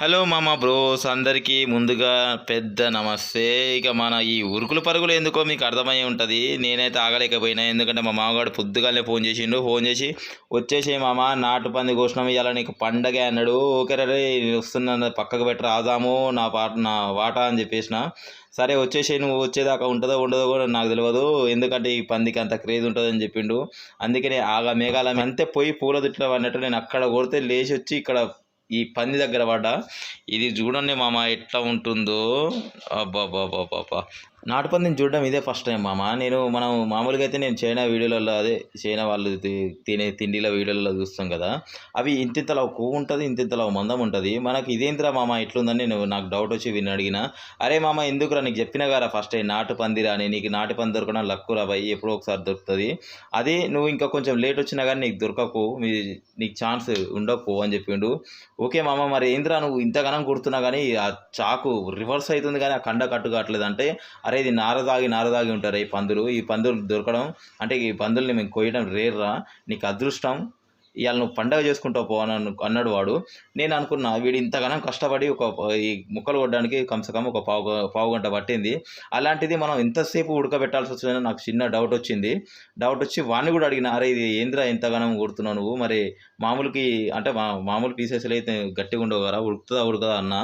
Hello మామ bros అందరికీ ముందుగా పెద్ద నమస్తే. ఇక మన ఈ ఉరుకులు పరుగులు ఎందుకో మీకు అర్థమై ఉంటుంది. నేనైతే ఆగలేకపోయినా, ఎందుకంటే మా మామగాడు పొద్దుగాలే ఫోన్ చేసి వచ్చేసి మామ నాటు పంది కోసినాం, ఇవాళ నీకు పండగ అన్నాడు. ఓకే రే వస్తున్నా పక్కకు పెట్టి రాదాము నా వాటా అని చెప్పేసిన. సరే వచ్చేసి నువ్వు వచ్చేదాకా ఉంటుందో ఉండదో కూడా నాకు తెలియదు, ఎందుకంటే ఈ పందికి అంత క్రేజ్ ఉంటుందని చెప్పిండు. అందుకనే ఆగా మేఘాల అంతే పోయి పూల దుట్లో అన్నట్టు నేను అక్కడ కొడితే లేచి వచ్చి ఇక్కడ ఈ పంది దగ్గర పడ్డా. ఇది చూడండి మామ ఎట్లా ఉంటుందో. అబ్బాబ్బాబ్బాబ్బా, నాటు పందిని చూడడం ఇదే ఫస్ట్ టైం మామ. మనం మామూలుగా అయితే నేను చైనా వీడియోలలో, అదే చైనా వాళ్ళు తినే తిండిల వీడియోలలో చూస్తాం కదా, అవి ఇంతింతలా కొవ్వు ఉంటుంది, ఇంతింతలా మందం ఉంటుంది. మనకి ఇదేంద్రా మామ ఇట్లుందని నాకు డౌట్ వచ్చి విని అడిగిన. అరే మామ ఎందుకురా, నీకు చెప్పినా కదా ఫస్ట్ టైం నాటు పంది రాని, నీకు నాటు పంది దొరకడం లక్కురా భయ్, ఎప్పుడో ఒకసారి దొరుకుతుంది. అది నువ్వు ఇంకా కొంచెం లేట్ వచ్చినా కానీ నీకు దొరకకు, నీకు ఛాన్స్ ఉండకు అని చెప్పిండు. ఓకే మామ, మరి ఏంద్రా నువ్వు ఇంతగానం కుడుతున్నా కానీ ఆ చాకు రివర్స్ అవుతుంది కానీ ఆ కండ కట్టు కావట్లేదు అంటే, అరే ఇది నారదాగి ఉంటారు ఈ పందులు దొరకడం అంటే, ఈ పందుల్ని మేము కొయ్యడం రేర్రా, నీకు అదృష్టం, ఇవాళ నువ్వు పండగ చేసుకుంటావు పో అన్నాడు వాడు. నేను అనుకున్నా వీడు ఇంతగానం కష్టపడి ఈ ముక్కలు కొట్టడానికి కమ్సకం ఒక పావు గంట పట్టింది. అలాంటిది మనం ఎంతసేపు ఉడకబెట్టాల్సి వచ్చిందని నాకు చిన్న డౌట్ వచ్చి వాడిని కూడా అడిగిన, అరే ఇది ఏంద్రా ఎంతగానం కొడుతున్నావు నువ్వు, మరి మామూలుకి అంటే మామూలు పీసెస్లు అయితే గట్టిగా ఉండవు కదా, ఉడకదా అన్న.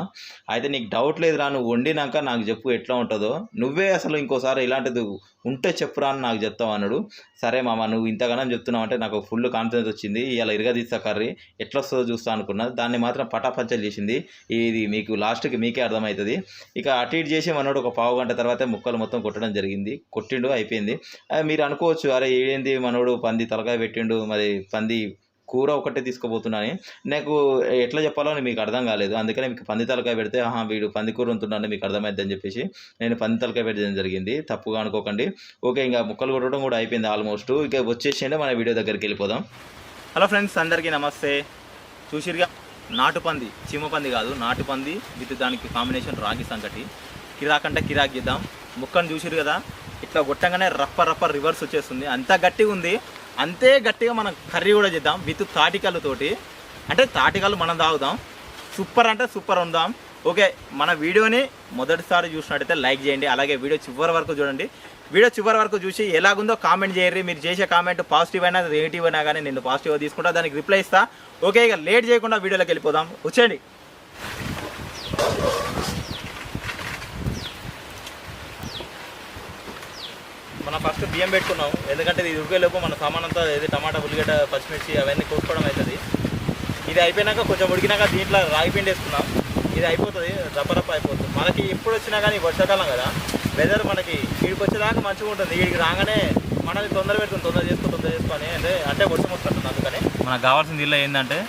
అయితే నీకు డౌట్ లేదురా, నువ్వు వండినాక నాకు చెప్పు ఎట్లా ఉంటుందో, నువ్వే అసలు ఇంకోసారి ఇలాంటిది ఉంటే చెప్పురా అని నాకు చెప్తావు అన్నాడు. సరే మామ నువ్వు ఇంతగానం చెప్తున్నావు అంటే నాకు ఫుల్ కాన్ఫిడెన్స్ వచ్చింది. ఇలా ఇరగదీస్తా కర్రీ ఎట్లా వస్తుందో చూస్తా అనుకున్నా, దాన్ని మాత్రం పటాపంచలు చేసింది. ఇది మీకు లాస్ట్కి మీకే అర్థమవుతుంది. ఇక అటు ఇటు చేసి మనోడు ఒక పావు గంట తర్వాత ముక్కలు మొత్తం కొట్టడం జరిగింది. కొట్టిండు, అయిపోయింది. మీరు అనుకోవచ్చు అరే ఏంది మనోడు పంది తలకాయ పెట్టిండు, మరి పంది కూర ఒకటే తీసుకుపోతున్నాను. నాకు ఎట్లా చెప్పాలో మీకు అర్థం కాలేదు, అందుకనే మీకు పంది తలకాయ పెడితే వీడు పంది కూర ఉంటున్నాను మీకు అర్థమైద్దని చెప్పేసి నేను పంది తలకాయ పెట్టడం జరిగింది, తప్పుగా అనుకోకండి. ఓకే, ఇంకా ముక్కలు కొట్టడం కూడా అయిపోయింది ఆల్మోస్ట్. ఇక వచ్చేసిండే మన వీడియో దగ్గరికి వెళ్ళిపోదాం. హలో ఫ్రెండ్స్, అందరికీ నమస్తే. చూసిరుగా నాటు పంది, చీమ పంది కాదు, నాటు పంది విత్ దానికి కాంబినేషన్ రాగి సంకటి. కిరాకంటే కిరాక్ చేద్దాం. ముక్కను చూసిరు కదా, ఇట్లా కొట్టంగానే రప్ప రివర్స్ వచ్చేస్తుంది, అంత గట్టిగా ఉంది. అంతే గట్టిగా మనం కర్రీ కూడా చేద్దాం విత్ తాటికల్లుతోటి, అంటే తాటికల్లు మనం తాగుదాం. సూపర్ అంటే సూపర్ ఉందాం. ఓకే, మన వీడియోని మొదటిసారి చూసినట్టయితే లైక్ చేయండి, అలాగే వీడియో చివరి వరకు చూడండి. వీడియో చివరి వరకు చూసి ఎలాగుందో కామెంట్ చేయర్రి. మీరు చేసే కామెంట్ పాజిటివ్ అయినా నెగిటివ్ అయినా కానీ నేను పాజిటివ్గా తీసుకుంటా, దానికి రిప్లై ఇస్తా. ఓకే, ఇక లేట్ చేయకుండా వీడియోలోకి వెళ్ళిపోదాం, వచ్చేయండి. మనం ఫస్ట్ బియ్యం పెట్టుకున్నాం, ఎందుకంటే ఇది ఉడికేలోపు మన సామాన్ అంతా ఏది టమాటా, ఉల్లిగడ్డ, పచ్చిమిర్చి అవన్నీ కోసుకోవడం అవుతుంది. ఇది అయిపోయినాక కొంచెం ఉడికినాక దీంట్లో రాగి పిండి వేసుకున్నాం. ఇది అయిపోతుంది, రప్ప అయిపోతుంది. మనకి ఎప్పుడు వచ్చినా కానీ వర్షాకాలం కదా, వెదర్ మనకి వీడికి వచ్చేదాకా మంచిగా ఉంటుంది. వీడికి రాగానే మనల్ని తొందర పెడుతుంది, తొందర చేసుకొని అంటే వర్షం వస్తుంది. అందుకని మనకు కావాల్సిన దీనిలో ఏంటంటే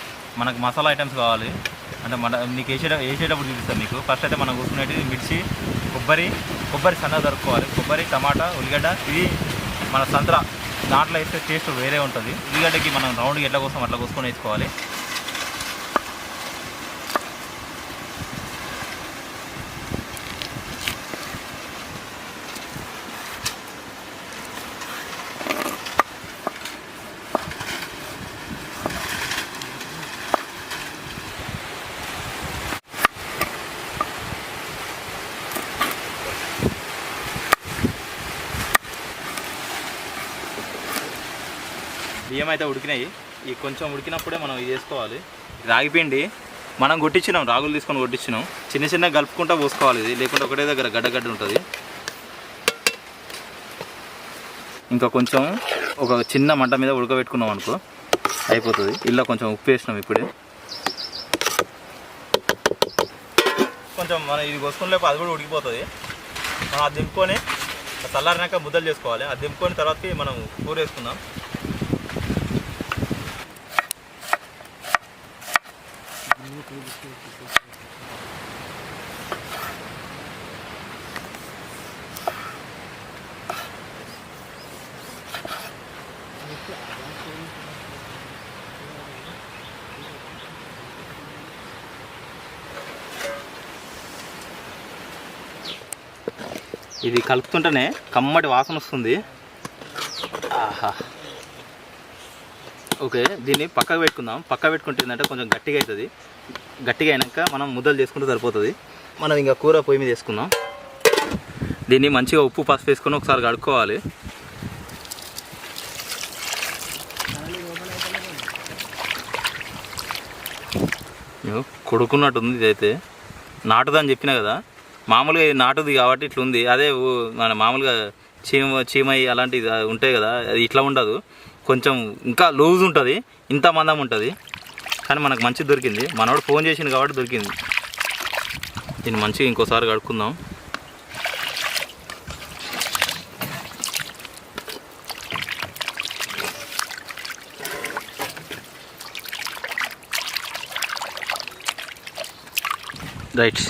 మనకు మసాలా ఐటమ్స్ కావాలి. అంటే నీకు వేసేటప్పుడు చూపిస్తాను మీకు. ఫస్ట్ అయితే మనం కూర్చునేది మిర్చి, కొబ్బరి సన్నగా దొరుకుకోవాలి. కొబ్బరి, టమాటా, ఉల్లిగడ్డ, ఇది మన సంత్రా, దాంట్లో వేస్తే టేస్ట్ వేరే ఉంటుంది. ఉల్లిగడ్డకి మనం రౌండ్కి ఎట్లా కోసం అట్లా కోసుకొని వేసుకోవాలి. బియ్యం అయితే ఉడికినాయి. ఈ కొంచెం ఉడికినప్పుడే మనం ఇది వేసుకోవాలి. రాగిపిండి మనం కొట్టించినాం, రాగులు తీసుకొని కొట్టించినాం. చిన్న కలుపుకుంటూ పోసుకోవాలి. ఇది లేకుంటే ఒకటే దగ్గర గడ్డ ఉంటుంది. ఇంకా కొంచెం ఒక చిన్న మంట మీద ఉడకబెట్టుకున్నాం అనుకో అయిపోతుంది. ఇలా కొంచెం ఉప్పు వేసినాం ఇప్పుడే. కొంచెం మనం ఇది కోసుకునేపు అది కూడా ఉడికిపోతుంది. మనం అది దింపుకొని చల్లారినాక ముద్దలు చేసుకోవాలి. అది దింపుకొని తర్వాతకి మనం కూర వేసుకుందాం. ఇది కలుపుతుంటేనే కమ్మటి వాసన వస్తుంది. ఆహా, ఓకే, దీన్ని పక్కకు పెట్టుకుందాం. పక్క పెట్టుకుంటే ఏంటంటే కొంచెం గట్టిగా అవుతుంది. గట్టిగా అయినాక మనం ముద్దలు చేసుకుంటే సరిపోతుంది. మనం ఇంకా కూర పొయ్యి మీద వేసుకుందాం. దీన్ని మంచిగా ఉప్పు పసుపు వేసుకొని ఒకసారి కడుక్కోవాలి. కొడుకున్నట్టుంది. ఇదైతే నాటుదని చెప్పినా కదా, మామూలుగా ఇది నాటుది కాబట్టి ఇట్లుంది. అదే మన మామూలుగా చీమై అలాంటివి ఉంటాయి కదా, అది ఇట్లా ఉండదు, కొంచెం ఇంకా లూజ్ ఉంటుంది, ఇంత మందం ఉంటుంది. కానీ మనకు మంచిది దొరికింది, మనోడు ఫోన్ చేసింది కాబట్టి దొరికింది. దీన్ని మంచిగా ఇంకోసారి కడుక్కుందాం. రైట్,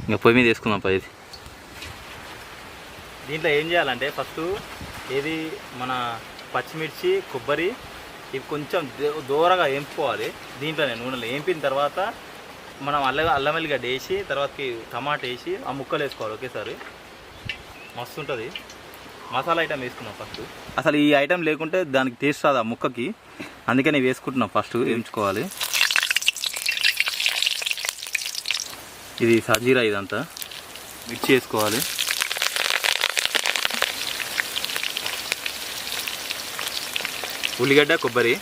ఇంకా పొయ్యి మీద వేసుకుందాం పై. దీంట్లో ఏం చేయాలంటే ఫస్ట్ ఏది మన పచ్చిమిర్చి కొబ్బరి ఇవి కొంచెం దూరగా వేంపుకోవాలి. దీంట్లోనే నూనెలో వేంపిన తర్వాత మనం అల్లం వెల్లిగడ్డ వేసి తర్వాతకి టమాటా వేసి ఆ ముక్కలు వేసుకోవాలి ఒకేసారి. మస్తు ఉంటుంది. మసాలా ఐటమ్ వేసుకున్నాం ఫస్ట్. అసలు ఈ ఐటమ్ లేకుంటే దానికి టేస్ట్ రాదు ఆ ముక్కకి, అందుకని వేసుకుంటున్నాం. ఫస్ట్ వేయించుకోవాలి. ఇది సజీరా, ఇదంతా మిర్చి వేసుకోవాలి. ఉల్లిగడ్డ కొబ్బరి,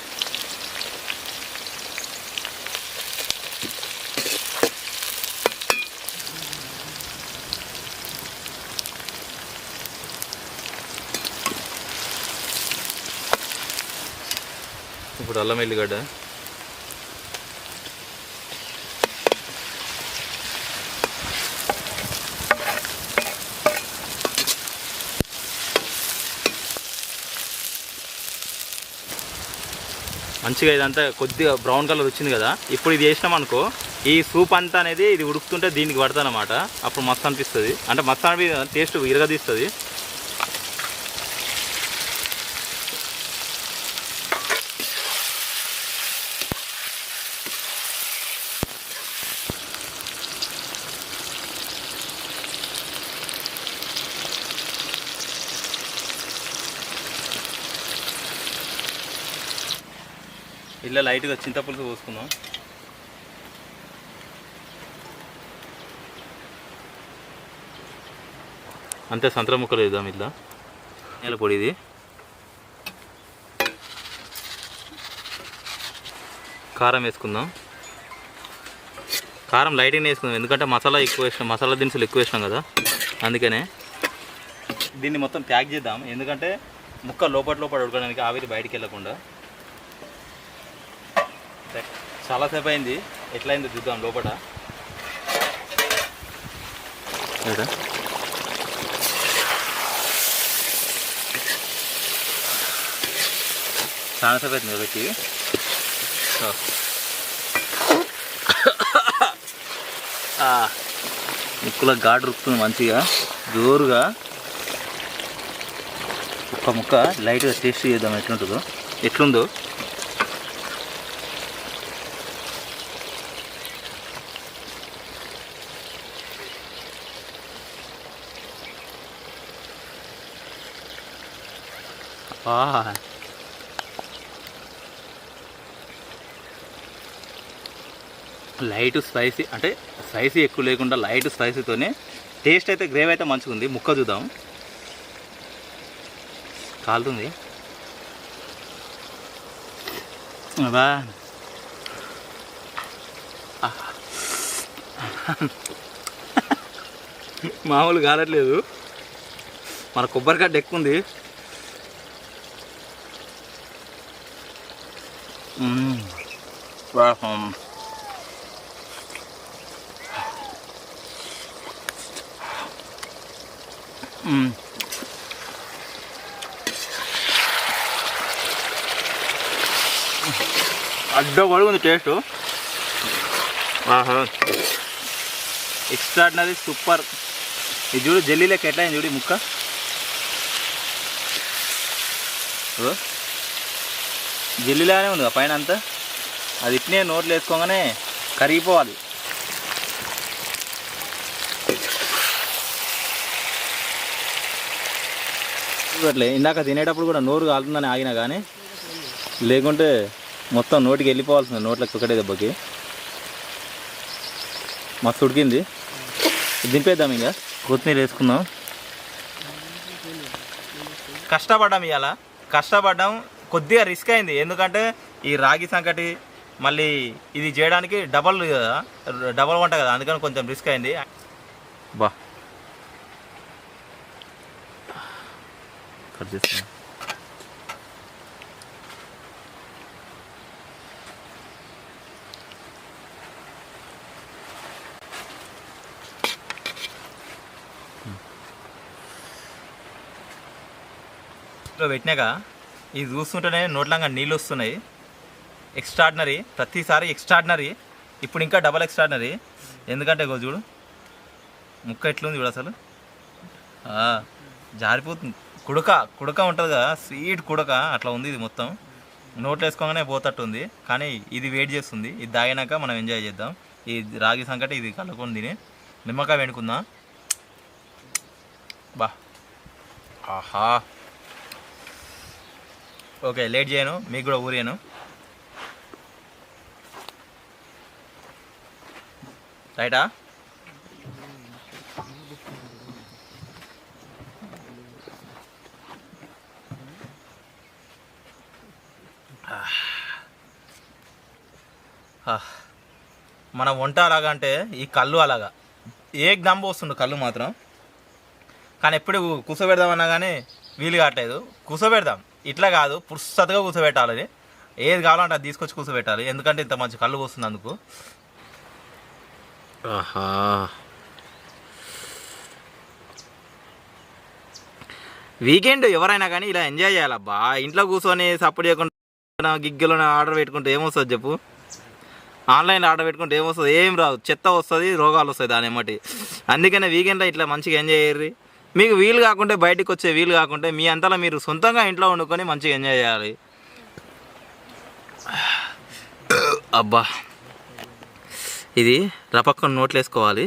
ఇప్పుడు అల్లం వెల్లిగడ్డ, మంచిగా ఇదంతా కొద్దిగా బ్రౌన్ కలర్ వచ్చింది కదా. ఇప్పుడు ఇది వేసినాం అనుకో, ఈ సూప్ అంతా అనేది ఇది ఉడుకుతుంటే దీనికి పడుతుంది అన్నమాట. అప్పుడు మస్తు అనిపిస్తుంది, అంటే మస్తు అనిపి టేస్ట్ ఇరగదీస్తుంది. ఇలా లైట్గా చింతపులుసు పోసుకుందాం. అంతే, సంతర ముక్కలు వేద్దాం. ఇట్లా నెల పొడి, ఇది కారం వేసుకుందాం. కారం లైట్గానే వేసుకుందాం, ఎందుకంటే మసాలా ఎక్కువ వేసినాం, మసాలా దినుసులు ఎక్కువ వేసినాం కదా, అందుకనే. దీన్ని మొత్తం ప్యాక్ చేద్దాం, ఎందుకంటే ముక్క లోపల ఉడకడానికి ఆవిరి బయటికి వెళ్ళకుండా. చాలాసేపు అయింది, ఎట్లయిందో చూద్దాం లోపల. చాలాసేపు అవుతుంది కాబట్టి ముక్కల ఘాటు రుక్కుతుంది మంచిగా జోరుగా. ఒక్క ముక్క లైట్గా టేస్ట్ చేద్దాం ఎట్లుందో. లైట్ స్పైసీ, అంటే స్పైసీ ఎక్కువ లేకుండా లైట్ స్పైసీతోనే టేస్ట్ అయితే గ్రేవీ అయితే మంచిగా ఉంది. ముక్క చూద్దాం, కాలుతుంది బా. మామూలు కాలట్లేదు, మన కొబ్బరిగడ్డ ఎక్కువ ఉంది. అడ్డగొడుగుంది టేస్ట్. Extraordinary, super. ఇది చూడు జల్లీలోకి ఎట్లా అయింది చూడు ముక్క. జల్లీలానే ఉంది పైన అంతా, అది ఇట్నే నోట్లు వేసుకోగానే కరిగిపోవాలి. అట్లే ఇందాక తినేటప్పుడు కూడా నోరు కాలుతుందని ఆగినా కానీ, లేకుంటే మొత్తం నోటికి వెళ్ళిపోవాల్సింది, నోట్లకి ఒకటే దెబ్బకి. మస్తు ఉడికింది. దింపేద్దాం, ఇక కొత్తిమీర వేసుకుందాం. కష్టపడ్డాం ఇవాళ, కష్టపడ్డాం. కొద్దిగా రిస్క్ అయింది, ఎందుకంటే ఈ రాగి సంకటి మళ్ళీ ఇది చేయడానికి డబల్ కదా, డబల్ వంట కదా, అందుకని కొంచెం రిస్క్ అయింది. బా కట్ చేస్తాను. పెట్టినాక ఇది చూస్తుంటేనే నోట్లంగా నీళ్ళు వస్తున్నాయి. ఎక్స్ట్రాడినరీ, ప్రతిసారి ఎక్స్ట్రాడినరీ. ఇప్పుడు ఇంకా డబల్ ఎక్స్ట్రాడినరీ, ఎందుకంటే చూడు ముక్క ఎట్లుంది చూడు, అసలు జారిపోతుంది. కుడక ఉంటుంది కదా, స్వీట్ కుడక, అట్లా ఉంది ఇది మొత్తం. నోట్లు వేసుకోగానే పోతట్టు ఉంది, కానీ ఇది వెయిట్ చేస్తుంది. ఇది తాగినాక మనం ఎంజాయ్ చేద్దాం. ఈ రాగి సంకటి ఇది కలుపుకొని తిని నిమ్మకాయ వెనుకుందాం. బా ఆహా. ఓకే, లేట్ చేయను, మీకు కూడా ఊరేను. రైటా? మన వంట అలాగా అంటే ఈ కళ్ళు అలాగా ఏకదమ్ వస్తుండు కళ్ళు మాత్రం. కానీ ఎప్పుడు కూర్చోబెడదామన్నా కానీ వీలు కావట్లేదు. కూర్చోబెడదాం, ఇట్లా కాదు, పుస్తకగా కూర్చోబెట్టాలి. ఏది కావాలంటే అది తీసుకొచ్చి కూర్చోబెట్టాలి, ఎందుకంటే ఇంత మంచి కళ్ళు పోస్తుంది అందుకు. ఆహా, వీకెండ్ ఎవరైనా కానీ ఇలా ఎంజాయ్ చేయాలబ్బా. ఇంట్లో కూర్చొని సపోర్ట్ చేయకుండా గిగ్గలో ఆర్డర్ పెట్టుకుంటే ఏమొస్తుంది చెప్పు? ఆన్లైన్లో ఆర్డర్ పెట్టుకుంటే ఏమొస్తుంది? ఏం రాదు, చెత్త వస్తుంది, రోగాలు వస్తాయి దాని ఏమటి. అందుకనే వీకెండ్లో ఇట్లా మంచిగా ఎంజాయ్ చేయర్రి. మీకు వీలు కాకుంటే, బయటకు వచ్చే వీలు కాకుంటే, మీ అంతలో మీరు సొంతంగా ఇంట్లో వండుకొని మంచిగా ఎంజాయ్ చేయాలి. అబ్బా, ఇది రపక్కన నోట్లు వేసుకోవాలి.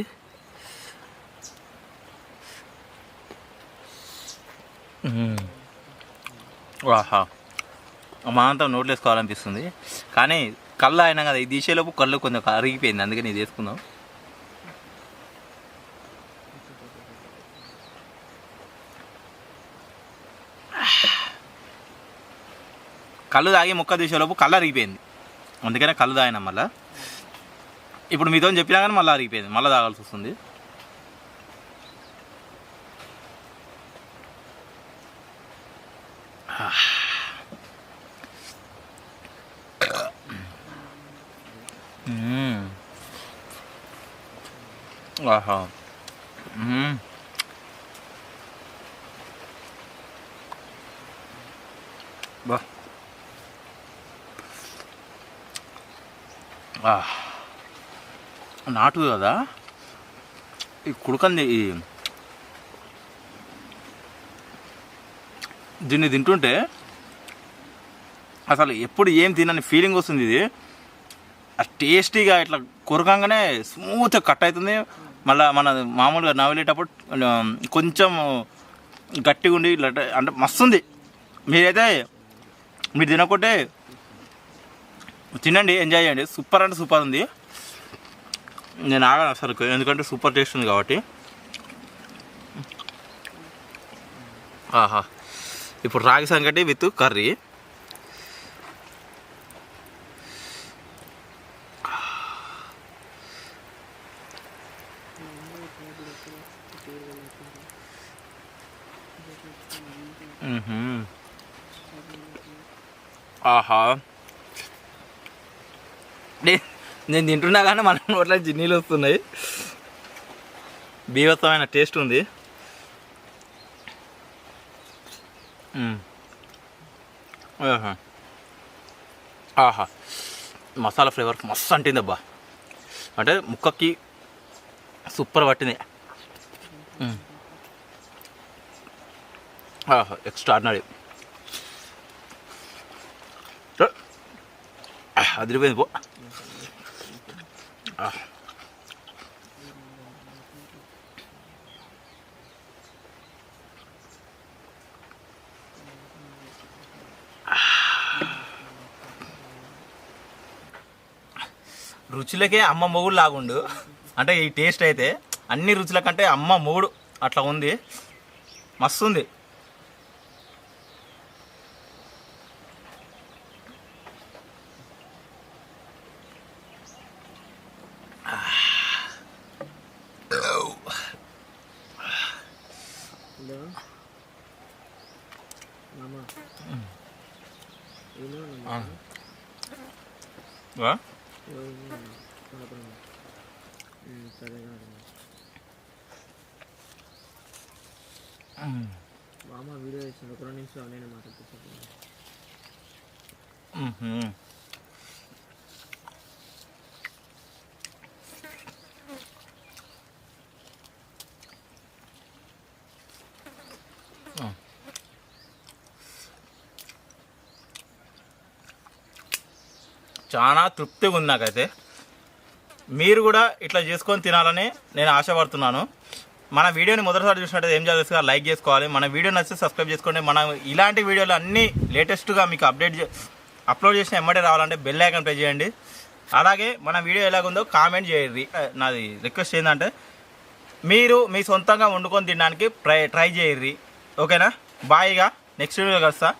ఆహా, మా అంతా నోట్లు వేసుకోవాలనిపిస్తుంది. కానీ కళ్ళు అయినా కదా, ఇది తీసేలోపు కళ్ళు కొంచెం అరిగిపోయింది, అందుకని ఇది వేసుకుందాం. కళ్ళు తాగి ముక్క తీసేలోపు కళ్ళు అరిగిపోయింది, అందుకనే కళ్ళు తాగినా. మళ్ళీ ఇప్పుడు మీతో చెప్పినా కానీ మళ్ళీ అరిగిపోయింది, మళ్ళీ తాగాల్సి వస్తుంది. ఆహా, బా నాటు కదా ఈ కుడకంది. దీన్ని తింటుంటే అసలు ఎప్పుడు ఏం తినని ఫీలింగ్ వస్తుంది. ఇది టేస్టీగా ఇట్లా కొరకంగానే స్మూత్గా కట్ అవుతుంది. మళ్ళీ మన మామూలుగా నవ్వులేటప్పుడు కొంచెం గట్టిగా ఉండి ఇట్లా అంటే మస్తుంది. మీరైతే మీరు తినకుంటే తినండి, ఎంజాయ్ చేయండి. సూపర్ అంటే సూపర్ ఉంది. నేను ఆగాను అసలు, ఎందుకంటే సూపర్ టేస్ట్ ఉంది కాబట్టి. ఆహా, ఇప్పుడు రాగి సంగటి విత్ కర్రీ. ఆహా, నేను తింటున్నా కానీ మన నోట్ల జిన్నీలు వస్తున్నాయి. బీభత్సమైన టేస్ట్ ఉంది. ఆహా, మసాలా ఫ్లేవర్ మస్తు అంటింది అబ్బా. అంటే ముక్కకి సూపర్ పట్టింది. ఆహా, ఎక్స్ట్రాడినరీ. అదిరిపోయింది పో. రుచులకే అమ్మ మొగుడు లాగుండు. అంటే ఈ టేస్ట్ అయితే అన్ని రుచుల కంటే అమ్మ మూడు అట్లా ఉంది, మస్తు ఉంది. వీడియో చేసింది ఒక 2 నిమిషాలు నేను మాట్లాడుతున్నాను. చాలా తృప్తిగా ఉంది నాకైతే. మీరు కూడా ఇట్లా చేసుకొని తినాలని నేను ఆశపడుతున్నాను. మన వీడియోని మొదటిసారి చూసినట్టయితే ఏం చేయాలి, లైక్ చేసుకోవాలి. మన వీడియో నచ్చితే సబ్స్క్రైబ్ చేసుకోండి. మన ఇలాంటి వీడియోలు అన్నీ లేటెస్ట్గా మీకు అప్లోడ్ చేసిన ఎమ్మటే రావాలంటే బెల్ ఐకాన్ ప్రెస్ చేయండి. అలాగే మన వీడియో ఎలాగుందో కామెంట్ చేయండి. నాది రిక్వెస్ట్ ఏంటంటే మీరు మీ సొంతంగా వండుకొని తినడానికి ట్రై చేయండి. ఓకేనా? బాయ్గా నెక్స్ట్ వీడియో కలుస్తా.